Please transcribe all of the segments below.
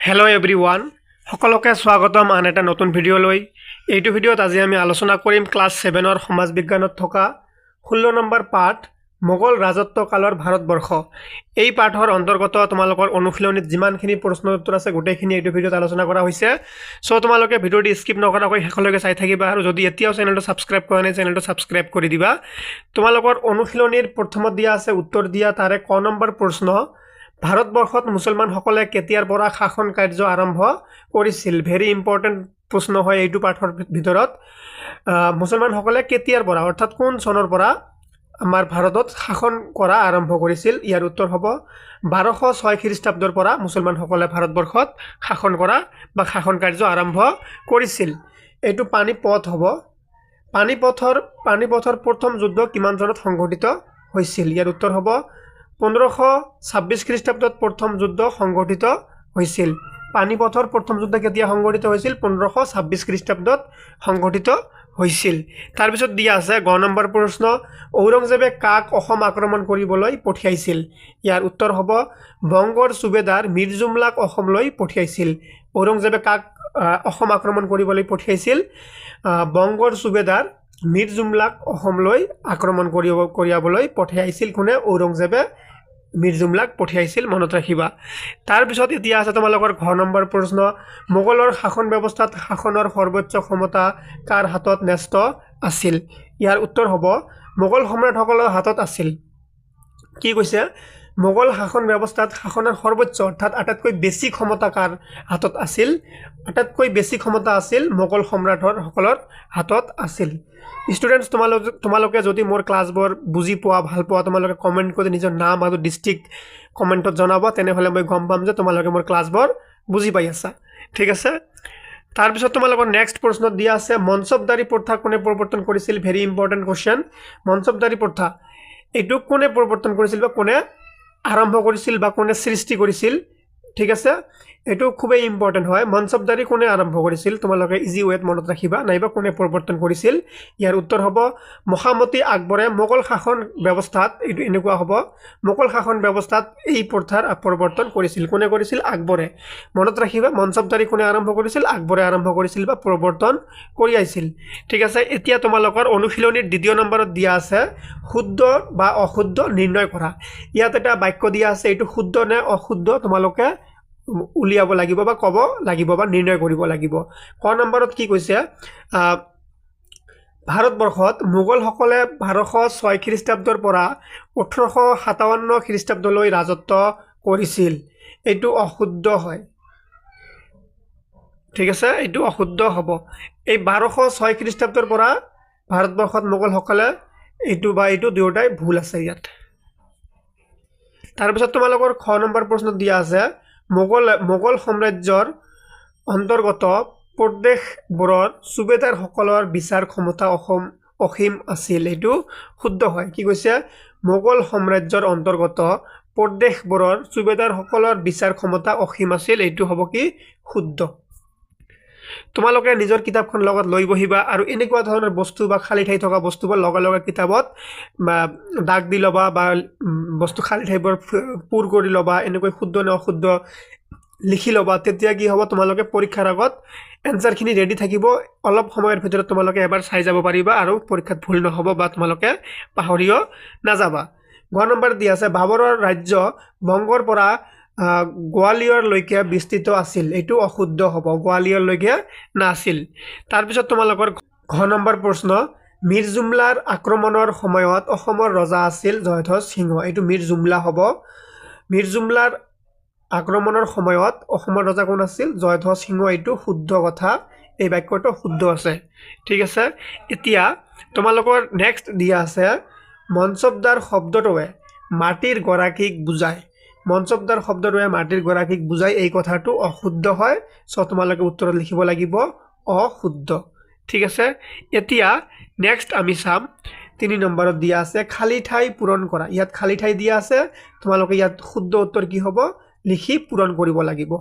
Hello' everyone, সকলোকে স্বাগতম আন এটা নতুন ভিডিঅ'লৈ। এইটো ভিডিঅ'ত আজি আমি আলোচনা কৰিম ক্লাছ 7ৰ সমাজ বিজ্ঞানত থকা 16 নম্বৰ পাঠ মোগল ৰাজত্বকালৰ ভাৰতবৰ্ষ। এই পাঠৰ অন্তৰ্গত তোমালোকৰ অনুশীলনীত যিমানখিনি প্ৰশ্নৰ উত্তৰ আছে গোটেইখিনি এইটো ভিডিঅ'ত আলোচনা কৰা হৈছে। চ' তোমালোকে ভিডিঅ'টি স্কিপ নকৰাকৈ শেষলৈকে চাই থাকিবা আৰু যদি এতিয়াও চেনেলটো ছাবস্ক্ৰাইব কৰা নাই চেনেলটো ছাবস্ক্ৰাইব কৰি দিবা। তোমালোকৰ অনুশীলনীৰ প্ৰথমত দিয়া আছে উত্তৰ দিয়া তাৰে ক নম্বৰ প্ৰশ্ন, ভাৰতবৰ্ষত মুছলমানসকলে কেতিয়াৰ পৰা শাসন কাৰ্য আৰম্ভ কৰিছিল। ভেৰি ইম্পৰ্টেণ্ট প্ৰশ্ন হয় এইটো পাঠৰ ভিতৰত। মুছলমানসকলে কেতিয়াৰ পৰা অৰ্থাৎ কোন চনৰ পৰা আমাৰ ভাৰতত শাসন কৰা আৰম্ভ কৰিছিল। ইয়াৰ উত্তৰ হ'ব 1206 খ্ৰীষ্টাব্দৰ পৰা মুছলমানসকলে ভাৰতবৰ্ষত শাসন কৰা বা শাসন কাৰ্য আৰম্ভ কৰিছিল। এইটো পানিপথ হ'ব। পানিপথৰ প্ৰথম যুদ্ধ কিমান চনত সংঘটিত হৈছিল। ইয়াৰ উত্তৰ হ'ব 1526 খ্ৰীষ্টাব্দত প্ৰথম যুদ্ধ সংঘটিত হৈছিল। পানিপথৰ প্ৰথম যুদ্ধ কেতিয়া সংঘটিত হৈছিল? 1526 খ্ৰীষ্টাব্দত সংঘটিত হৈছিল। তাৰপিছত দিয়া আছে গ নম্বৰ প্ৰশ্ন, ঔৰংজেবে কাক অসম আক্ৰমণ কৰিবলৈ পঠিয়াইছিল। ইয়াৰ উত্তৰ হ'ব বংগৰ সুবেদাৰ মীৰ জুমলাক অসমলৈ পঠিয়াইছিল। ঔৰংজেবে কাক অসম আক্ৰমণ কৰিবলৈ পঠিয়াইছিল? বংগৰ সুবেদাৰ মীৰ জুমলাক অসমলৈ আক্ৰমণ কৰিয়াবলৈ পঠিয়াইছিল। কোনে? ঔৰংজেবে মীৰ জুমলাক পঠিয়াইছিল, মনত ৰাখিবা। তাৰপিছত এতিয়া আছে তোমালোকৰ ঘ নম্বৰ প্ৰশ্ন, মোগলৰ শাসন ব্যৱস্থাত শাসনৰ সৰ্বোচ্চ ক্ষমতা কাৰ হাতত ন্যস্ত আছিল। ইয়াৰ উত্তৰ হ'ব মোগল সম্ৰাটসকলৰ হাতত আছিল। কি কৈছে? মোগল শাসন ব্যৱস্থাত শাসনৰ সৰ্বোচ্চ অৰ্থাৎ আটাইতকৈ বেছি ক্ষমতা কাৰ হাতত আছিল? আটাইতকৈ বেছি ক্ষমতা আছিল মোগল সম্ৰাটসকলৰ হাতত আছিল। ষ্টুডেণ্টছ, তোমালোকে যদি মোৰ ক্লাছবোৰ বুজি পোৱা ভাল পোৱা তোমালোকে কমেণ্ট কৰি নিজৰ নাম আৰু ডিষ্ট্ৰিক্ট কমেণ্টত জনাব, তেনেহ'লে মই গম পাম যে তোমালোকে মোৰ ক্লাছবোৰ বুজি পাই আছা। ঠিক আছে। তাৰপিছত তোমালোকৰ নেক্সট প্ৰশ্নত দিয়া আছে মনচবদাৰী প্ৰথা কোনে প্ৰৱৰ্তন কৰিছিল। Very important question. মনচবদাৰী প্ৰথা এইটো কোনে প্ৰৱৰ্তন কৰিছিল বা কোনে আৰম্ভ কৰিছিল বা কোনে সৃষ্টি কৰিছিল। ঠিক আছে, এইটো খুবেই ইম্পৰ্টেণ্ট হয়। মনচবদাৰী কোনে আৰম্ভ কৰিছিল? তোমালোকে ইজি ৱেত মনত ৰাখিবা, নাইবা কোনে প্ৰৱৰ্তন কৰিছিল। ইয়াৰ উত্তৰ হ'ব মহামতি আকবৰে মোগল শাসন ব্যৱস্থাত, এইটো এনেকুৱা হ'ব, মোগল শাসন ব্যৱস্থাত এই প্ৰথাৰ প্ৰৱৰ্তন কৰিছিল। কোনে কৰিছিল? আকবৰে। মনত ৰাখিবা, মনচবদাৰী কোনে আৰম্ভ কৰিছিল? আকবৰে আৰম্ভ কৰিছিল বা প্ৰৱৰ্তন কৰিয়াইছিল। ঠিক আছে। এতিয়া তোমালোকৰ অনুশীলনীৰ দ্বিতীয় নম্বৰত দিয়া আছে শুদ্ধ বা অশুদ্ধ নিৰ্ণয় কৰা। ইয়াত এটা বাক্য দিয়া আছে, এইটো শুদ্ধ নে অশুদ্ধ তোমালোকে উলিয়াব লাগিব বা ক'ব লাগিব বা নিৰ্ণয় কৰিব লাগিব। ক নম্বৰত কি কৈছে? ভাৰতবৰ্ষত মোগলসকলে 1206 খ্ৰীষ্টাব্দৰ পৰা 1857 খ্ৰীষ্টাব্দলৈ ৰাজত্ব কৰিছিল। এইটো অশুদ্ধ হয়। ঠিক আছে, এইটো অশুদ্ধ হ'ব। এই 1206 খ্ৰীষ্টাব্দৰ পৰা ভাৰতবৰ্ষত মোগলসকলে এইটো দুয়োটাই ভুল আছে ইয়াত। তাৰপিছত তোমালোকৰ খ নম্বৰ প্ৰশ্নত দিয়া আছে মোগল সাম্ৰাজ্যৰ অন্তৰ্গত প্ৰদেশবোৰৰ সুবেদাৰসকলৰ বিচাৰ ক্ষমতা অসীম আছিল। এইটো শুদ্ধ হয়। কি কৈছে? মোগল সাম্ৰাজ্যৰ অন্তৰ্গত প্ৰদেশবোৰৰ সুবেদাৰসকলৰ বিচাৰ ক্ষমতা অসীম আছিল। এইটো হ'ব কি? শুদ্ধ। তোমালোকে নিজৰ কিতাপখন লগত লৈ বহিবা আৰু এনেকুৱা ধৰণৰ বস্তু বা খালী ঠাই থকা বস্তুবোৰ লগে লগে কিতাপত দাগ দি ল'বা বা বস্তু খালী ঠাইবোৰ পূৰ কৰি ল'বা। এনেকৈ শুদ্ধ নে অশুদ্ধ লিখি ল'বা। তেতিয়া কি হ'ব? তোমালোকে পৰীক্ষাৰ আগত এনচাৰখিনি ৰেডি থাকিব। অলপ সময়ৰ ভিতৰত তোমালোকে এবাৰ চাই যাব পাৰিবা আৰু পৰীক্ষাত ভুল নহ'ব বা তোমালোকে পাহৰিও নাযাবা। ঘ নম্বৰ দিয়া আছে বাবৰৰ ৰাজ্য বংগৰ পৰা গোৱালিয়ৰলৈকে বিস্তৃত আছিল। এইটো অশুদ্ধ হ'ব, গোৱালিয়ৰলৈকে নাছিল। তাৰপিছত তোমালোকৰ ঘ নম্বৰ প্ৰশ্ন, মীৰ জুমলাৰ আক্ৰমণৰ সময়ত অসমৰ ৰজা আছিল জয়ধ্বজ সিংহ। এইটো মীৰ জুমলা হ'ব। মীৰ জুমলাৰ আক্ৰমণৰ সময়ত অসমৰ ৰজা কোন আছিল? জয়ধ্বজ সিংহ। এইটো শুদ্ধ কথা, এই বাক্যটো শুদ্ধ আছে। ঠিক আছে। এতিয়া তোমালোকৰ নেক্সট দিয়া আছে মনচবদাৰ শব্দটোৱে মাটিৰ গৰাকীক বুজায়। মনচবদাৰ শব্দটোৱে মাটিৰ গৰাকীক বুজায়, এই কথাটো অশুদ্ধ হয়। চ' তোমালোকে উত্তৰত লিখিব লাগিব অশুদ্ধ। ঠিক আছে। এতিয়া নেক্সট আমি চাম 3 নম্বৰত দিয়া আছে খালী ঠাই পূৰণ কৰা। ইয়াত খালী ঠাই দিয়া আছে, তোমালোকে ইয়াত শুদ্ধ উত্তৰ কি হ'ব লিখি পূৰণ কৰিব লাগিব।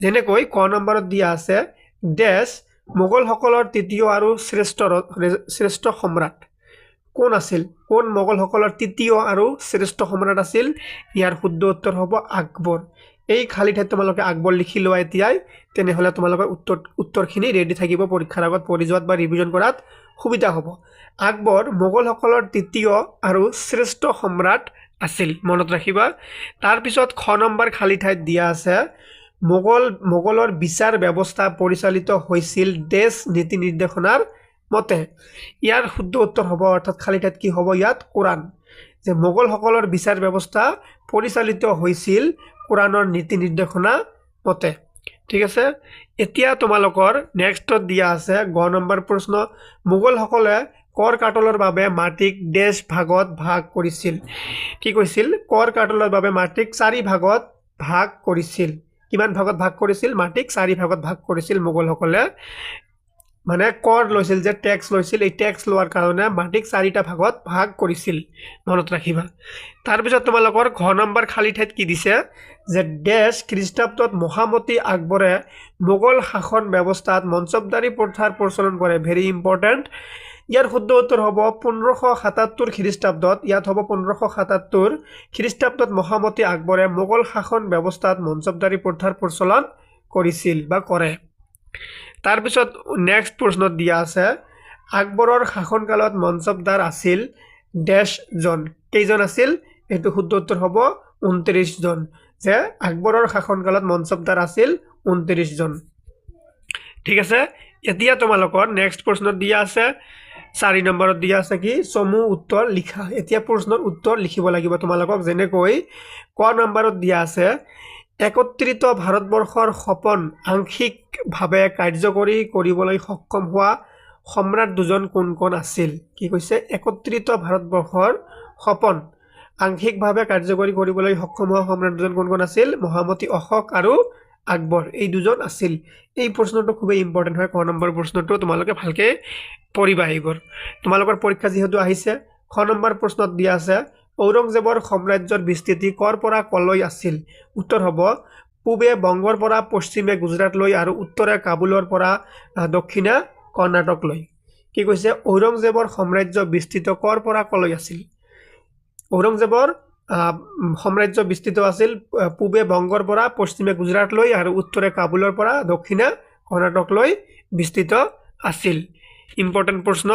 যেনেকৈ ক নম্বৰত দিয়া আছে ডেছ মোগলসকলৰ তৃতীয় আৰু শ্ৰেষ্ঠ সম্ৰাট কোন আছিল? কোন মোগলসকলৰ তৃতীয় আৰু শ্ৰেষ্ঠ সম্ৰাট আছিল? ইয়াৰ শুদ্ধ উত্তৰ হ'ব আকবৰ। এই খালি ঠাইত তোমালোকে আকবৰ লিখি লোৱা এতিয়াই তেনেহলে তোমালোকৰ উত্তৰখিনি ৰেডি থাকিব পৰীক্ষাৰ আগত পঢ়ি যোৱাত বা ৰিভিজন কৰাত সুবিধা হ'ব আকবৰ মোগলসকলৰ তৃতীয় আৰু শ্ৰেষ্ঠ সম্ৰাট আছিল মনত ৰাখিবা তাৰ পিছত খ নম্বৰ খালি ঠাইত দিয়া আছে মোগলৰ বিচাৰ ব্যৱস্থা পৰিচালিত হৈছিল দেশ নীতি নিৰ্দেশনাৰ মতে ইয়াৰ শুদ্ধ উত্তৰ হ'ব অৰ্থাৎ খালি ঠাইত কি হ'ব ইয়াত কোৰাণ যে মোগলসকলৰ বিচাৰ ব্যৱস্থা পৰিচালিত হৈছিল কোৰাণৰ নীতি নিৰ্দেশনা মতে ঠিক আছে এতিয়া তোমালোকৰ নেক্সটত দিয়া আছে গ নম্বৰ প্ৰশ্ন মোগলসকলে কৰ কাটলৰ বাবে মাটিক দেশ ভাগত ভাগ কৰিছিল কি কৈছিল কৰ কাটলৰ বাবে মাটিক 4 ভাগত ভাগ কৰিছিল কিমান ভাগত ভাগ কৰিছিল মাটিক 4 ভাগত ভাগ কৰিছিল মোগলসকলে মানে কৰ লৈছিল যে ট্যাক্স লৈছিল এই ট্যাক্স লোৱাৰ কাৰণে মাটিক 4টা ভাগত ভাগ কৰিছিল মনত ৰাখিবা তাৰ পিছত তোমালোকৰ ঘ নম্বৰ খালি ঠাইত কি দিছে যে দেশ খ্ৰীষ্টাব্দত মহামতি আকবৰে মোগল শাসন ব্যৱস্থাত মঞ্চবদাৰী প্ৰথাৰ প্ৰচলন কৰে ভেৰি ইম্পৰ্টেন্ট ইয়াৰ শুদ্ধ উত্তৰ হ'ব 1577 খ্ৰীষ্টাব্দত ইয়াত হ'ব 1577 খ্ৰীষ্টাব্দত মহামতি আকবৰে মোগল শাসন ব্যৱস্থাত মঞ্চবদাৰী প্ৰথাৰ প্ৰচলন কৰিছিল বা কৰে তাৰ পিছত নেক্সট প্ৰশ্নত দিয়া আছে আকবৰৰ শাসনকালত মঞ্চবদাৰ আছিল ডেশজন কেইজন আছিল এটো শুদ্ধ উত্তৰ হ'ব 29 জন যে আকবৰৰ শাসনকালত মঞ্চবদাৰ আছিল 29 জন ঠিক আছে এতিয়া তোমালোকৰ নেক্সট প্ৰশ্নত দিয়া আছে 4 নম্বৰত দিয়া আছে কি সমু উত্তৰ লিখা এতিয়া প্ৰশ্নৰ উত্তৰ লিখিব লাগিব তোমালোকক যেনেকৈ ক নম্বৰত দিয়া আছে একত্ৰিত ভাৰতবৰ্ষৰ সপন আংশিকভাৱে কাৰ্যকৰী কৰিবলৈ সক্ষম হোৱা সম্ৰাট দুজন কোন কোন আছিল কি কৈছে একত্ৰিত ভাৰতবৰ্ষৰ সপন আংশিকভাৱে কাৰ্যকৰী কৰিবলৈ সক্ষম হোৱা সম্ৰাট দুজন কোন কোন আছিল মহামতি অশোক আৰু আকবৰ এই দুজন আছিল এই প্ৰশ্নটো খুবই ইম্পৰ্টেন্ট হয় ক নম্বৰ প্ৰশ্নটো তোমালোকে ভালকে পঢ়িবা এইবোৰ তোমালোকৰ পৰীক্ষা যেহেতু আহিছে খ নম্বৰ প্ৰশ্নত দিয়া আছে ঔৰংজেবৰ সাম্ৰাজ্যৰ বিস্তৃতি কৰ পৰা কলৈ আছিল উত্তৰ হ'ব পূবে বংগৰ পৰা পশ্চিমে গুজৰাট লৈ আৰু উত্তৰে কাবুলৰ পৰা দক্ষিণে কৰ্ণাটক লৈ কি কৈছে ঔৰংজেবৰ সাম্ৰাজ্য বিস্তৃত কৰ পৰা কলৈ আছিল ঔৰংজেবৰ সাম্ৰাজ্য বিস্তৃত আছিল পূবে বংগৰ পৰা পশ্চিমে গুজৰাট লৈ আৰু উত্তৰে কাবুলৰ পৰা দক্ষিণে কৰ্ণাটক লৈ বিস্তৃত আছিল ইম্পৰ্টেন্ট প্ৰশ্ন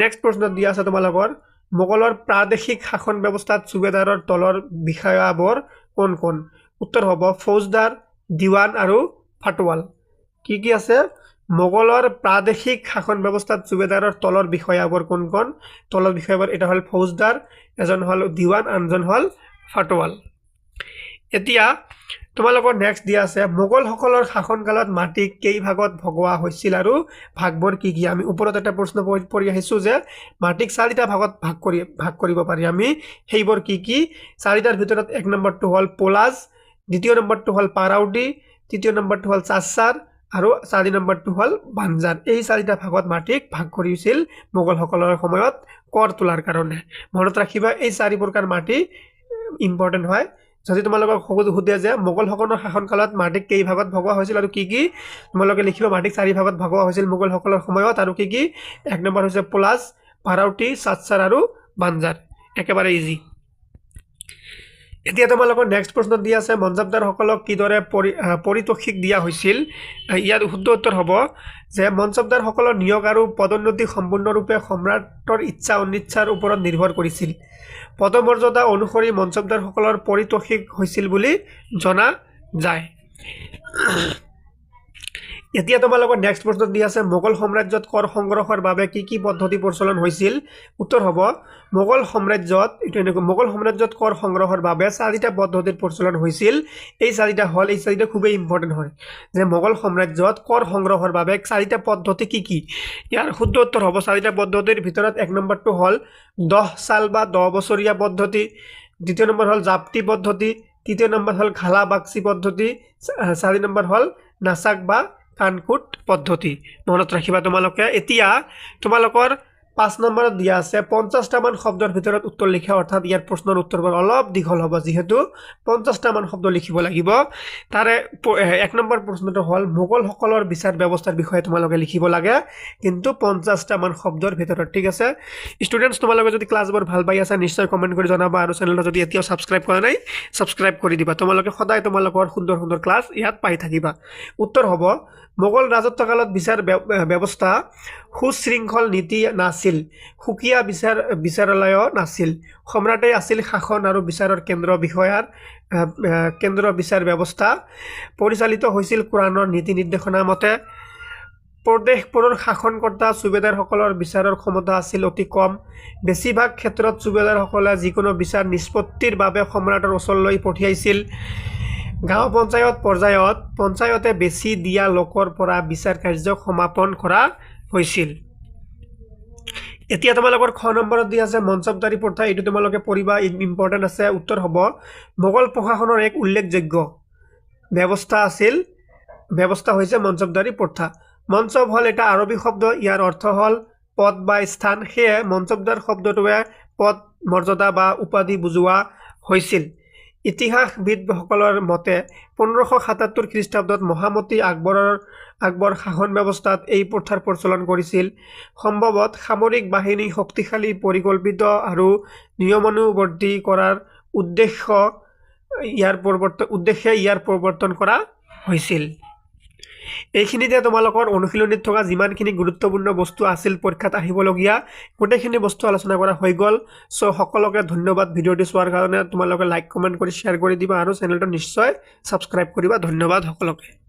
নেক্সট প্ৰশ্নত দিয়া আছে তোমালোকৰ মোগলৰ প্ৰাদেশিক শাসন ব্যৱস্থাত সুবেদাৰৰ তলৰ বিষয়াবোৰ কোন কোন উত্তৰ হ'ব ফৌজদাৰ দিৱান আৰু ফাটৱাল কি আছে মোগলৰ প্ৰাদেশিক শাসন ব্যৱস্থাত সুবেদাৰৰ তলৰ বিষয়াবোৰ কোন কোন তলৰ বিষয়াবোৰ এটা হল ফৌজদাৰ এজন হল দিৱান আনজন হল ফাটৱাল এতিয়া তোমালোকৰ নেক্সট দিয়া আছে মোগলসকলৰ শাসনকালত মাটি কেই ভাগত ভগোৱা হৈছিল আৰু ভাগবোৰ কি কি আমি ওপৰত এটা প্ৰশ্ন পঢ়ি আহিছো যে মাটিক 4টা ভাগত ভাগ কৰিব পাৰি আমি সেইবোৰ কি কি 4টাৰ ভিতৰত এক নম্বৰটো হল পোলাজ দ্বিতীয় নম্বৰটো হল পাৰাউডি তৃতীয় নম্বৰটো হল চাচাৰ আৰু 4 নম্বৰটো হল বাঞ্জাৰ এই 4টা ভাগত মাটিক ভাগ কৰিছিল মোগলসকলৰ সময়ত কৰ তোলাৰ কাৰণে মনত ৰাখিবা এই 4 প্ৰকাৰ মাটি ইম্পৰ্টেন্ট হয় যদি তোমালোকক সুধে যে মোগলসকলৰ শাসনকালত মাটিক কেই ভাগত ভগোৱা হৈছিল আৰু কি কি তোমালোকে লিখিবা মাটিক 4 ভাগত ভগোৱা হৈছিল মোগলসকলৰ সময়ত আৰু কি কি এক নম্বৰ হৈছে পোলাজ পাৰাউটি চাচাৰ আৰু বাঞ্জাৰ একেবাৰে ইজি এতিয়া তোমালোকৰ নেক্সট প্ৰশ্ন দিয়া আছে মঞ্চবদাৰসকলক কিদৰে পৰিতোষিক দিয়া হৈছিল ইয়াৰ শুদ্ধ উত্তৰ হ'ব যে মঞ্চবদাৰসকলৰ নিয়োগ আৰু পদোন্নতি সম্পূৰ্ণৰূপে সম্ৰাটৰ ইচ্ছা অনিচ্ছাৰ ওপৰত নিৰ্ভৰ কৰিছিল পদমৰ্যাদা অনুসৰি মঞ্চবদাৰসকলৰ পৰিতোষিক হৈছিল বুলি জনা যায় এতিয়া তোমালোকৰ নেক্সট প্ৰশ্ন দিয়া আছে মোগল সাম্ৰাজ্যত কৰ সংগ্ৰহৰ বাবে কি কি পদ্ধতি প্ৰচলন হৈছিল উত্তৰ হ'ব মোগল সাম্ৰাজ্যত কৰ সংগ্ৰহৰ বাবে 4টা পদ্ধতিৰ প্ৰচলন হৈছিল এই 4টা হল এই 4টা খুবই ইম্পৰ্টেন্ট হয় যে মোগল সাম্ৰাজ্যত কৰ সংগ্ৰহৰ বাবে 4টা পদ্ধতি কি কি ইয়াৰ শুদ্ধ উত্তৰ হ'ব 4টা পদ্ধতিৰ ভিতৰত এক নম্বৰটো হল 10 সাল বা 10 বছৰীয়া পদ্ধতি দ্বিতীয় নম্বৰ হল জাপ্তি পদ্ধতি তৃতীয় নম্বৰ হল খালা বাক্সি পদ্ধতি 4 নম্বৰ হল নাসাক বা কানকুট পদ্ধতি মনত ৰাখিবা তোমালোকে এতিয়া তোমালোকৰ 5 নম্বৰত দিয়া আছে 50টা মান শব্দৰ ভিতৰত উত্তৰ লিখা অৰ্থাৎ ইয়াৰ প্ৰশ্নৰ উত্তৰবোৰ অলপ দীঘল হ'ব যেহেতু 50টা মান শব্দ লিখিব লাগিব তাৰে 1 নম্বৰ প্ৰশ্নটো হ'ল মোগলসকলৰ বিচাৰ ব্যৱস্থাৰ বিষয়ে তোমালোকে লিখিব লাগে কিন্তু 50টা মান শব্দৰ ভিতৰত ঠিক আছে ষ্টুডেন্টস তোমালোকে যদি ক্লাছবোৰ ভাল পাই আছা নিশ্চয় কমেন্ট কৰি জনাবা আৰু চেনেলটো যদি এতিয়াও সাবস্ক্ৰাইব কৰা নাই সাবস্ক্ৰাইব কৰি দিবা তোমালোকে সদায় তোমালোকৰ সুন্দৰ সুন্দৰ ক্লাছ ইয়াত পাই থাকিবা উত্তৰ হ'ব মোগল ৰাজত্বকালত বিচাৰ ব্যৱস্থা সুশৃংখল নীতি নাছিল সুকীয়া বিচাৰালয় নাছিল সম্ৰাটে আছিল শাসন আৰু বিচাৰৰ কেন্দ্ৰ বিচাৰ ব্যৱস্থা পৰিচালিত হৈছিল কোৰাণৰ নীতি নিৰ্দেশনা মতে প্ৰদেশবোৰৰ শাসনকৰ্তা সুবেদাৰসকলৰ বিচাৰৰ ক্ষমতা আছিল অতি কম বেছিভাগ ক্ষেত্ৰত সুবেদাৰসকলে যিকোনো বিচাৰ নিষ্পত্তিৰ বাবে সম্ৰাটৰ ওচৰলৈ পঠিয়াইছিল গাঁও পঞ্চায়ত পৰ্যায়ত পঞ্চায়তে বেছি দিয়া লোকৰ পৰা বিচাৰ কাৰ্য সমাপন কৰা হৈছিল এতিয়া তোমালোকৰ খ নম্বৰত দি আছে মঞ্চবদাৰী প্ৰথা এটো তোমালোকে পঢ়িবা ইম্পৰ্টেন্ট আছে উত্তৰ হ'ব মোগল প্ৰশাসনৰ এক উল্লেখযোগ্য ব্যৱস্থা হৈছে মঞ্চবদাৰী প্ৰথা মঞ্চব হল এটা আৰবী শব্দ ইয়াৰ অৰ্থ হল পদ বা স্থান সেয়ে মঞ্চবদাৰ শব্দটোৱে পদ মৰ্যাদা বা উপাধি বুজোৱা হৈছিল ইতিহাসবিদসকলৰ মতে 1577 খ্ৰীষ্টাব্দত মহামতি আকবৰ শাসন ব্যৱস্থাত এই প্ৰথাৰ প্ৰচলন কৰিছিল সম্ভৱত সামৰিক বাহিনী শক্তিশালী পৰিকল্পিত আৰু নিয়মানুৱৰ্তী কৰাৰ উদ্দেশ্যে ইয়াৰ প্ৰৱৰ্তন কৰা হৈছিল এইখিনিতে তোমালোকৰ অনুশীলনীত থকা যিমানখিনি গুৰুত্বপূৰ্ণ বস্তু আছিল পৰীক্ষাত আহিবলগীয়া গোটেইখিনি বস্তু আলোচনা কৰা হৈ গ'ল সো সকলোকে ধন্যবাদ ভিডিঅ'টি চোৱাৰ কাৰণে তোমালোকে লাইক কমেন্ট কৰি শেয়াৰ কৰি দিবা আৰু চেনেলটো নিশ্চয় সাবস্ক্ৰাইব কৰিবা ধন্যবাদ সকলোকে